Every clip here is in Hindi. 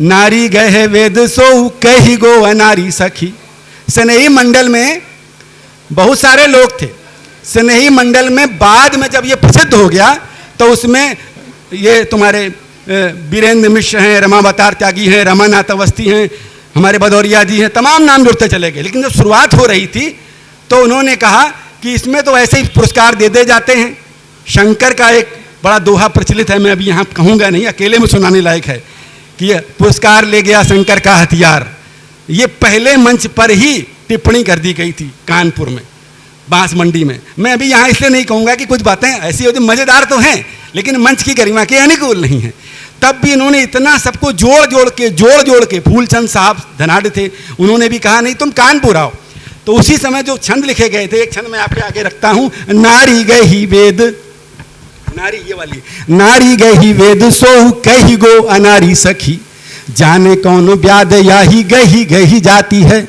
नारी गए वेद सो कही गो अनारी सखी। स्नेही मंडल में बहुत सारे लोग थे। स्नेही मंडल में बाद में जब ये प्रसिद्ध हो गया तो उसमें ये तुम्हारे वीरेंद्र मिश्र हैं, रमावतार त्यागी हैं, रमानाथ अवस्थी हैं, हमारे भदौरिया जी हैं, तमाम नाम जुड़ते चले गए। लेकिन जब शुरुआत हो रही थी तो उन्होंने कहा कि इसमें तो ऐसे ही पुरस्कार दे दे जाते हैं। शंकर का एक बड़ा दोहा प्रचलित है, मैं अभी यहाँ कहूँगा नहीं, अकेले में सुनाने लायक है कि पुरस्कार ले गया शंकर का हथियार। ये पहले मंच पर ही टिप्पणी कर दी गई थी कानपुर में, बांस मंडी में। मैं अभी यहाँ इसलिए नहीं कहूँगा कि कुछ बातें ऐसी होती, मज़ेदार तो हैं लेकिन मंच की गरिमा के अनुकूल नहीं है। तब भी इन्होंने इतना सबको जोड़ जोड़ के फूलचंद साहब धनाढ़ थे, उन्होंने भी कहा नहीं तुम कानपुर आओ। तो उसी समय जो छंद लिखे गए थे, एक छंद मैं आपके आगे रखता हूँ। नारी गही वेद, नारी ये वाली, नारी गही वेद सो कही गो अनारी सखी, जाने कौन व्याध याही गही गही जाती है।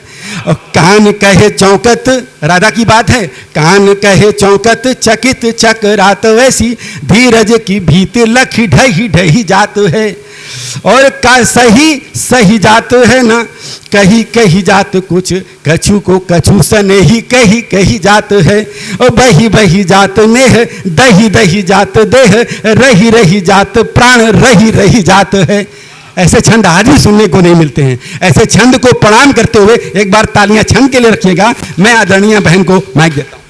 और कान कहे चौकत, राधा की बात है, कान कहे चौकत चकित चकरात वैसी, धीरज की भीति लखी ढही ढही जात है। और का सही सही जात है ना, कही कही जात कुछ, कछु को कछु सनेही कही कही जात है। और बही बही जात नेह, दही दही जात देह, रही रही जात प्राण, रही रही जात है। ऐसे छंद आज भी सुनने को नहीं मिलते हैं। ऐसे छंद को प्रणाम करते हुए एक बार तालियां छंद के लिए रखिएगा। मैं आदरणीय बहन को माइक देता हूं।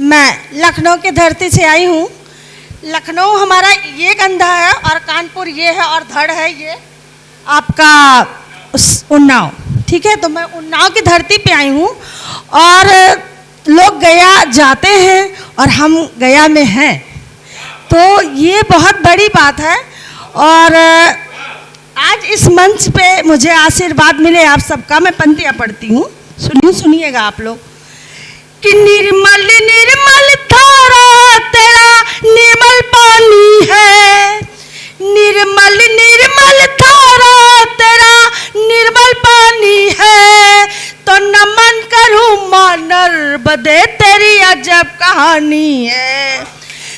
मैं लखनऊ की धरती से आई हूँ। लखनऊ हमारा ये कंधा है और कानपुर ये है और धड़ है ये आपका उन्नाव, ठीक है। तो मैं उन्नाव की धरती पे आई हूँ और लोग गया जाते हैं और हम गया में हैं, तो ये बहुत बड़ी बात है। और आज इस मंच पे मुझे आशीर्वाद मिले आप सबका। मैं पंक्तियाँ पढ़ती हूँ, सुनिएगा आप लोग। कि निर्मल निर्मल धारा तेरा निर्मल पानी है, निर्मल निर्मल धारा तेरा निर्मल पानी है। तो नमन करूँ माँ नर्मदे तेरी अजब कहानी है,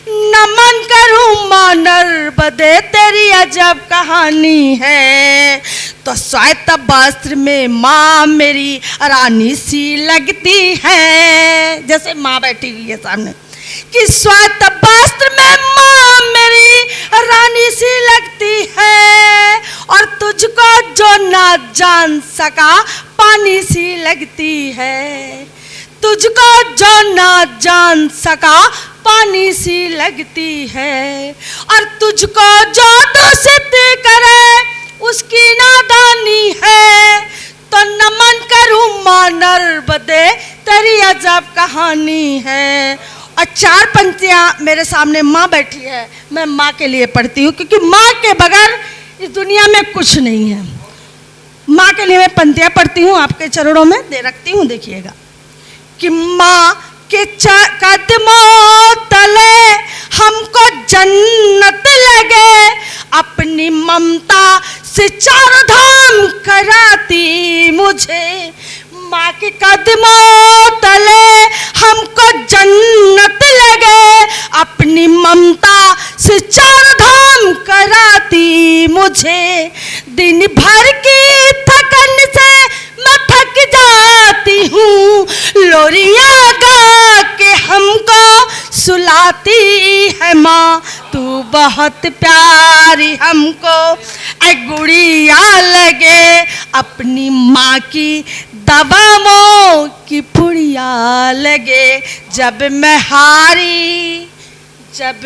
नमन करूँ माँ नर्मदे तेरी अजब कहानी है। तो श्वेत वस्त्र में माँ मेरी रानी सी लगती है, जैसे माँ बैठी हुई है सामने, कि श्वेत वस्त्र में माँ मेरी रानी सी लगती है। और तुझको जो ना जान सका पानी सी लगती है, तुझको जो ना जान सका पानी सी लगती है। और तुझको जो दूषित करे उसकी नादानी है। तो नमन करूँ माँ नर्मदे तेरी अजब कहानी है। और चार पंक्तियाँ मेरे सामने माँ बैठी है, मैं माँ के लिए पढ़ती हूँ क्योंकि माँ के बगैर इस दुनिया में कुछ नहीं है। माँ के लिए मैं पंक्तियाँ पढ़ती हूँ, आपके चरणों में दे रखती हूँ। देखिएगा कि माँ के कदमों तले हमको जन्नत लगे, अपनी ममता से चार धाम कराती मुझे। माँ के कदमों तले हमको जन्नत लगे, अपनी ममता से चार धाम कराती मुझे। दिन भर की थकन से मैं थक जाती हूँ, लोरियाँ गा के हमको सुलाती है माँ। तू बहुत प्यारी हमको ऐ गुड़िया लगे, अपनी माँ की दवाओं की पुड़िया लगे। जब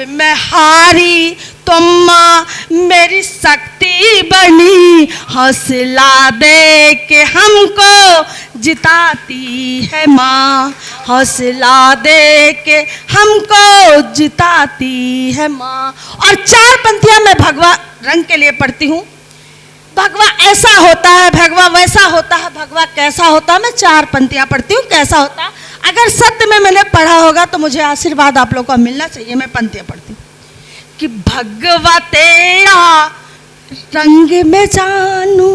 मैं हारी तो माँ मेरी शक्ति बनी, हौसला दे के हमको जिताती है माँ, हौसला दे के हमको जिताती है माँ। और चार पंक्तियाँ मैं भगवा रंग के लिए पढ़ती हूँ। भगवा ऐसा होता है, भगवा वैसा होता है, भगवा कैसा होता है। मैं चार पंक्तियाँ पढ़ती हूँ, कैसा होता है। अगर सत्य में मैंने पढ़ा होगा तो मुझे आशीर्वाद आप लोगों को मिलना चाहिए। मैं पंक्तियाँ पढ़ती हूँ कि भगवा तेरा रंग में जानू,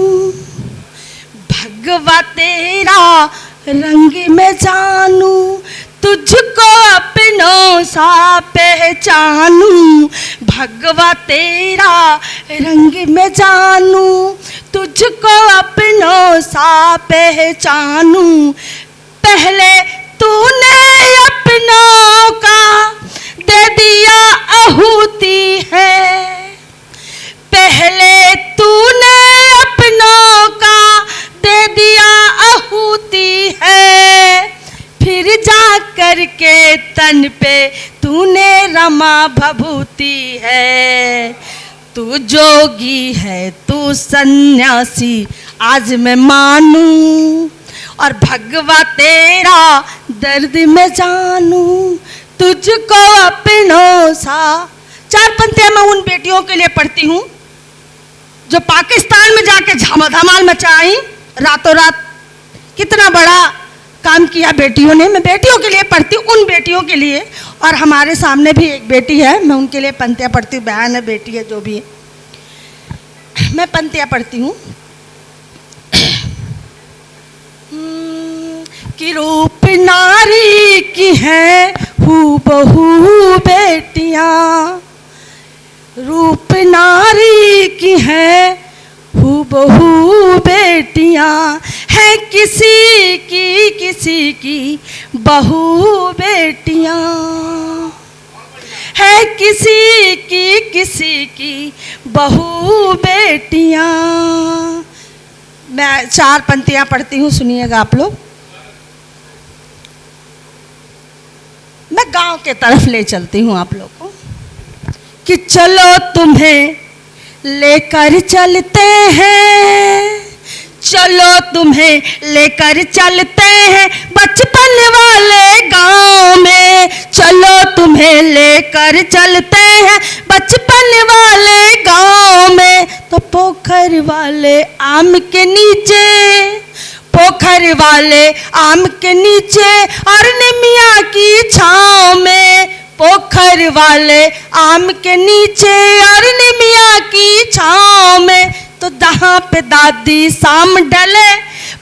भगवा तेरा रंग में जानू, तुझको अपनों सा पहचानू। भगवा तेरा रंग में जानूं, तुझको अपनों सा पहचानूं। पहले तूने अपनों का दे दिया आहुति है, पहले तूने अपनों का दे दिया आहुति है, फिर जा कर के तन पे तूने रमा भभूति है। तू जोगी है, तू सन्यासी आज मैं मानूं, और भगवा तेरा दर्द में जानूं, तुझको अपनों सा। 4 पंक्तियां मैं उन बेटियों के लिए पढ़ती हूँ जो पाकिस्तान में जाके धमाल मचाई, रातों रात कितना बड़ा काम किया बेटियों ने। मैं बेटियों के लिए पढ़ती हूँ, उन बेटियों के लिए, और हमारे सामने भी एक बेटी है, मैं उनके लिए पंक्तियाँ पढ़ती हूँ, बहन है, बेटी है, जो भी है, मैं पंक्तियाँ पढ़ती हूँ। कि रूप नारी की है हूबहू बेटियाँ, रूप नारी की है हूबहू बेटियाँ, है किसी की बहू बेटियाँ, है किसी की बहू बेटियाँ। मैं 4 पंक्तियाँ पढ़ती हूँ, सुनिएगा आप लोग। मैं गांव के तरफ ले चलती हूँ आप लोग को, कि चलो तुम्हें लेकर चलते हैं, चलो तुम्हें लेकर चलते हैं बचपन वाले गांव में, चलो तुम्हें लेकर चलते हैं बचपन वाले गांव में। तो पोखर वाले आम के नीचे, पोखर वाले आम के नीचे और निमिया की छाँव में, पोखर वाले आम के नीचे और निमिया की छाँव में। तो जहाँ पे दादी शाम ढले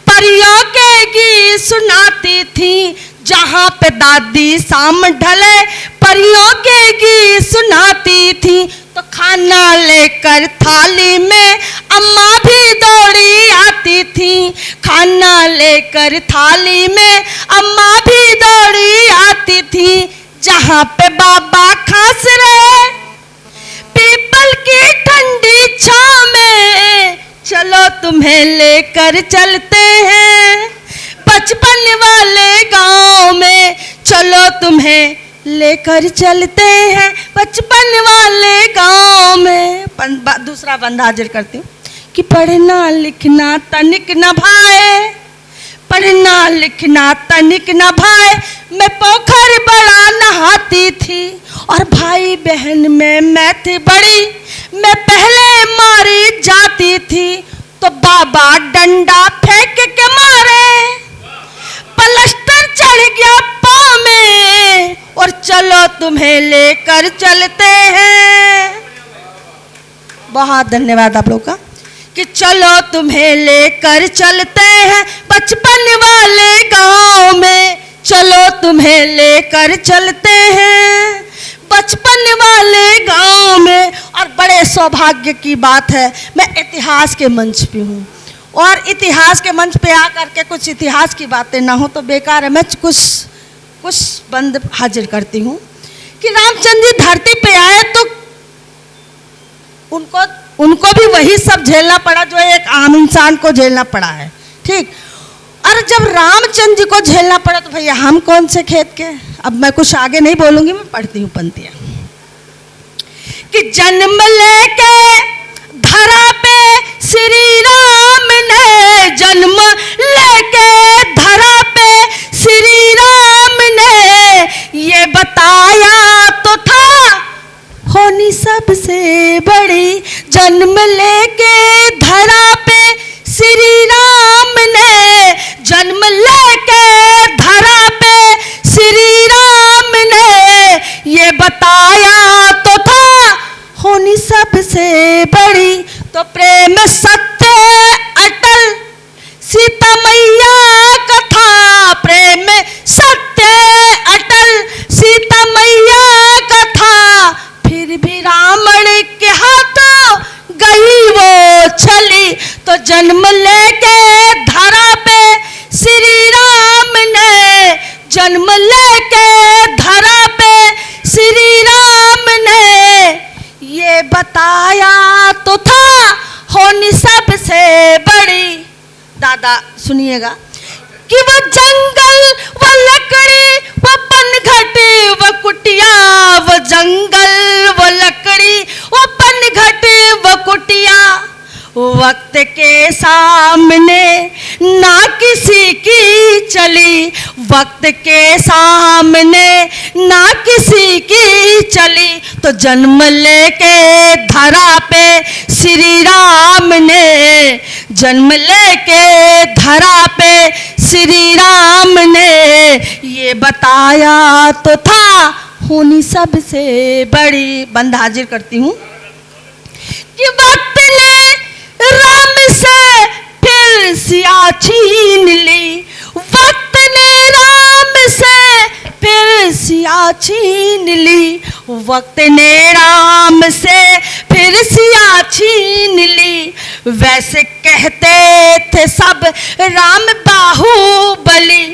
परियों के गीत सुनाती थी, जहाँ पे दादी शाम ढले परियों के गीत सुनाती थी। तो खाना लेकर थाली में अम्मा भी दौड़ी आती थी, खाना लेकर थाली में अम्मा भी दौड़ी आती थी। जहाँ पे बाबा खास रहे पीपल की ठंडी छाँव में, चलो तुम्हें लेकर चलते हैं बचपन वाले गांव में, चलो तुम्हें लेकर चलते हैं बचपन वाले गांव में। दूसरा बंद हाजिर करती हूँ कि पढ़ना लिखना तनिक न भाए, पढ़ना लिखना तनिक न भाए, मैं पोखर बड़ा नहाती थी, और भाई बहन में मैं थी बड़ी, मैं पहले मारी जाती थी। तो बाबा डंडा फेंक के मारे, प्लास्टर चढ़ गया पाँव में, और चलो तुम्हें लेकर चलते हैं। बहुत धन्यवाद आप लोग का, कि चलो तुम्हें लेकर चलते हैं बचपन वाले गांव में, चलो तुम्हें लेकर चलते हैं बचपन वाले गांव में। और बड़े सौभाग्य की बात है, मैं इतिहास के मंच पे हूँ, और इतिहास के मंच पे आकर के कुछ इतिहास की बातें ना हो तो बेकार है। मैं कुछ बंद हाजिर करती हूँ कि रामचंद्र जी धरती पे आए तो उनको भी वही सब झेलना पड़ा जो एक आम इंसान को झेलना पड़ा है, ठीक। और जब रामचंद्र जी को झेलना पड़ा तो भैया हम कौन से खेत के। अब मैं कुछ आगे नहीं बोलूंगी, मैं पढ़ती हूँ पंक्तियाँ कि जन्म लेके धरा पे श्री राम ने, जन्म लेके धरा पे श्री राम ने, ये बताया तो था होनी सबसे बड़ी। जन्म लेके धरा पे श्री राम ने, जन्म लेके धरा पे श्री राम ने, ये बताया तो था होनी सबसे बड़ी। तो प्रेम सत्य अटल सीता मैया का था, प्रेम सत्य अटल सीता मैया का था, फिर भी राम जन्म लेके धरा पे श्री राम ने, जन्म लेके धरा पे श्री राम ने ये बताया तो था होनी सबसे बड़ी। दादा सुनिएगा कि वो जंगल वो लकड़ी वो पनघट वो कुटिया, वो जंगल वो लकड़ी वो पनघट वो कुटिया, वक्त के सामने ना किसी की चली, वक्त के सामने ना किसी की चली, तो जन्म लेके धरा पे श्री राम ने, जन्म लेके धरा पे श्री राम ने ये बताया तो था होनी सबसे बड़ी। बंद हाजिर करती हूँ कि वक्त ने राम से फिर सिया छीन ली, वक्त ने राम से फिर सिया छीन ली, वक्त ने राम से फिर सिया छीन ली। वैसे कहते थे सब राम बाहुबली,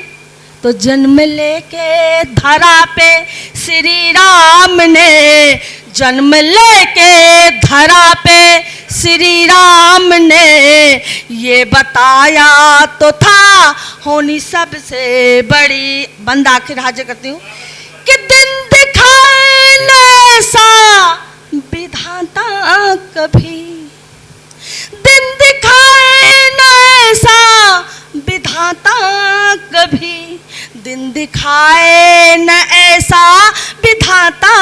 तो जन्म लेके धरा पे श्री राम ने, जन्म लेके धरा पे श्री राम ने ये बताया तो था होनी सबसे बड़ी। बंद आखिर हाजिर करती हूँ कि दिन दिखाए न ऐसा विधाता कभी, दिन दिखाए न ऐसा विधाता कभी, दिन दिखाए न ऐसा विधाता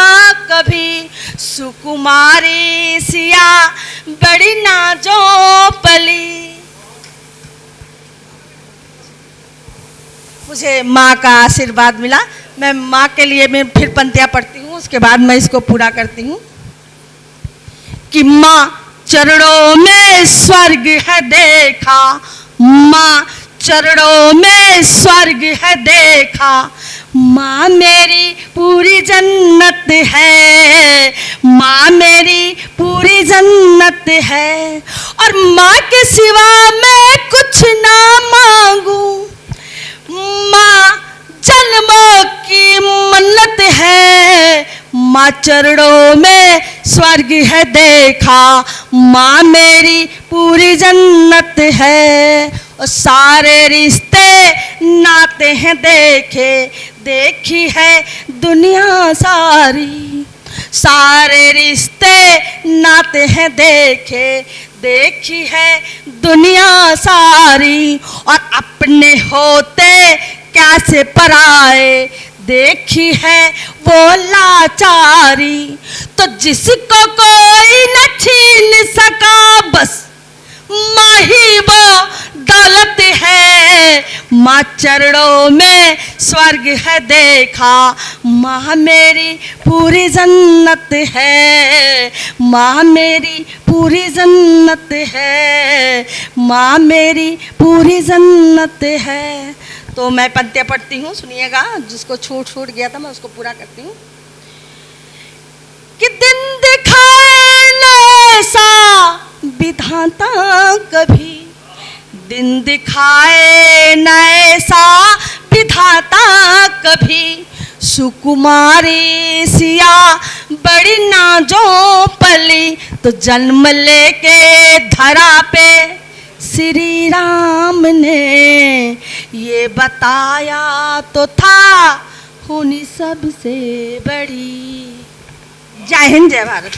कभी, सुकुमारी सिया बड़ी नाजो पली। मुझे माँ का आशीर्वाद मिला, मैं माँ के लिए मैं फिर पंक्तियाँ पढ़ती हूँ, उसके बाद मैं इसको पूरा करती हूँ कि माँ चरणों में स्वर्ग है देखा, माँ चरणों में स्वर्ग है देखा, माँ मेरी पूरी जन्नत है, माँ मेरी पूरी जन्नत है, और माँ के सिवा मैं कुछ ना मांगू, माँ जन्मों की मन्नत है, माँ चरणों में स्वर्ग है देखा, माँ मेरी पूरी जन्नत है, और सारे रिश्ते नाते हैं देखे, देखी है दुनिया सारी, सारे रिश्ते नाते हैं देखे, देखी है दुनिया सारी, और अपने होते कैसे पराए, देखी है वो लाचारी, तो जिसको कोई न छीन सका बस माँ ही वो दौलत है, माँ चरणों में स्वर्ग है देखा, माँ मेरी पूरी जन्नत है, माँ मेरी पूरी जन्नत है, माँ मेरी पूरी जन्नत है। तो मैं पंक्तियाँ पढ़ती हूँ, सुनिएगा, जिसको छूट गया था मैं उसको पूरा करती हूँ कि दिन दिखाए न ऐसा विधाता कभी, दिन दिखाए न ऐसा विधाता कभी, सुकुमारी सिया बड़ी नाजो पली, तो जन्म लेके धरा पे श्री राम ने ये बताया तो था होनी सबसे बड़ी। जय हिंद, जय भारत।